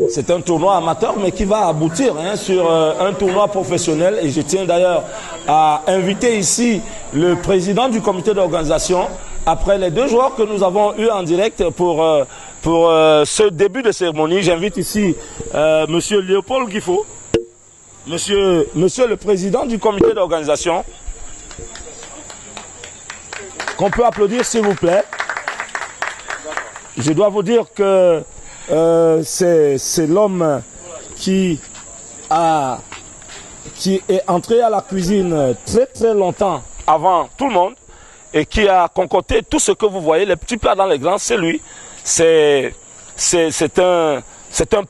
C'est un tournoi amateur, mais qui va aboutir sur un tournoi professionnel. Et je tiens d'ailleurs à inviter ici le président du comité d'organisation, après les deux joueurs que nous avons eus en direct pour ce début de cérémonie. J'invite ici monsieur Léopold Guifo, monsieur le président du comité d'organisation, qu'on peut applaudir s'il vous plaît. Je dois vous dire que c'est l'homme qui est entré à la cuisine très longtemps avant tout le monde et qui a concocté tout ce que vous voyez, les petits plats dans les grands, c'est lui. C'est un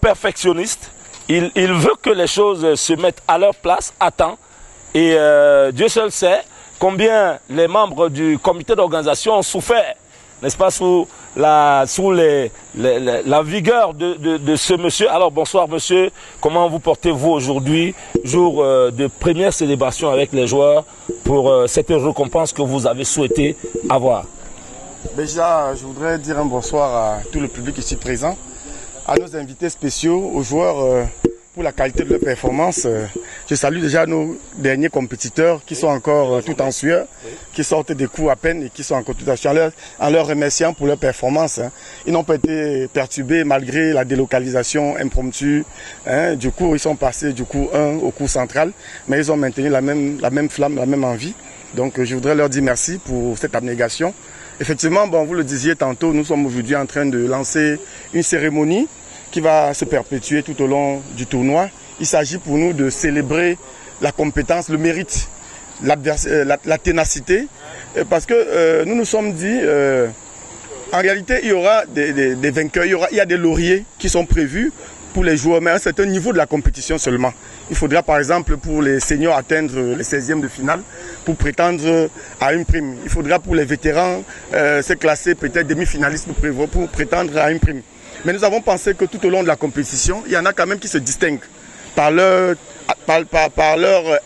perfectionniste. Il veut que les choses se mettent à leur place à temps. Et Dieu seul sait combien les membres du comité d'organisation ont souffert, n'est-ce pas, sous la vigueur de ce monsieur. Alors bonsoir monsieur, comment vous portez-vous aujourd'hui, jour de première célébration avec les joueurs pour cette récompense que vous avez souhaité avoir? Déjà, je voudrais dire un bonsoir à tout le public ici présent, à nos invités spéciaux, aux joueurs pour la qualité de leur performance. Je salue déjà nos derniers compétiteurs qui sont encore tout en sueur, qui sortent des coups à peine et qui sont encore tout en sueur, en leur remerciant pour leur performance. Ils n'ont pas été perturbés malgré la délocalisation impromptue. Du coup, ils sont passés du coup 1 au cours central, mais ils ont maintenu la même flamme, la même envie. Donc je voudrais leur dire merci pour cette abnégation. Effectivement, bon, vous le disiez tantôt, nous sommes aujourd'hui en train de lancer une cérémonie qui va se perpétuer tout au long du tournoi. Il s'agit pour nous de célébrer la compétence, le mérite, la ténacité, parce que nous nous sommes dit, en réalité, il y aura des vainqueurs, il y a des lauriers qui sont prévus pour les joueurs, mais à un certain niveau de la compétition seulement. Il faudra par exemple pour les seniors atteindre les 16e de finale pour prétendre à une prime. Il faudra pour les vétérans se classer peut-être demi-finalistes pour prétendre à une prime. Mais nous avons pensé que tout au long de la compétition, il y en a quand même qui se distinguent par leur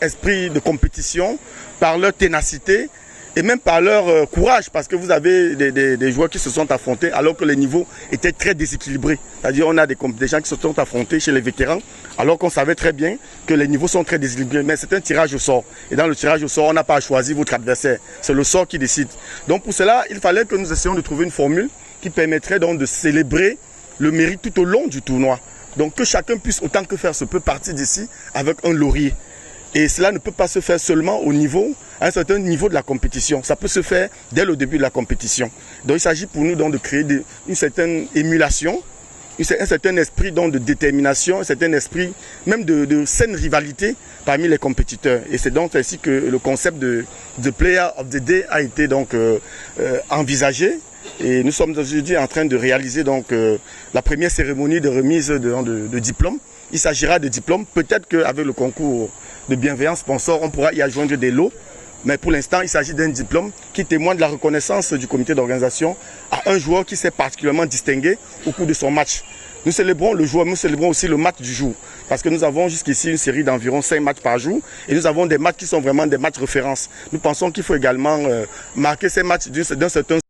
esprit de compétition, par leur ténacité et même par leur courage, parce que vous avez des joueurs qui se sont affrontés alors que les niveaux étaient très déséquilibrés. C'est-à-dire on a des gens qui se sont affrontés chez les vétérans alors qu'on savait très bien que les niveaux sont très déséquilibrés. Mais c'est un tirage au sort. Et dans le tirage au sort, on n'a pas à choisir votre adversaire. C'est le sort qui décide. Donc pour cela, il fallait que nous essayions de trouver une formule qui permettrait donc de célébrer le mérite tout au long du tournoi. Donc que chacun puisse autant que faire se peut partir d'ici avec un laurier. Et cela ne peut pas se faire seulement à un certain niveau de la compétition. Ça peut se faire dès le début de la compétition. Donc il s'agit pour nous donc de créer une certaine émulation, un certain esprit donc de détermination, un certain esprit même de saine rivalité parmi les compétiteurs. Et c'est donc ainsi que le concept de Player of the Day a été donc envisagé. Et nous sommes aujourd'hui en train de réaliser donc la première cérémonie de remise de diplômes. Il s'agira de diplômes. Peut-être qu'avec le concours de bienveillance sponsor, on pourra y adjoindre des lots. Mais pour l'instant, il s'agit d'un diplôme qui témoigne de la reconnaissance du comité d'organisation à un joueur qui s'est particulièrement distingué au cours de son match. Nous célébrons le joueur, nous célébrons aussi le match du jour. Parce que nous avons jusqu'ici une série d'environ 5 matchs par jour. Et nous avons des matchs qui sont vraiment des matchs références. Nous pensons qu'il faut également marquer ces matchs d'un certain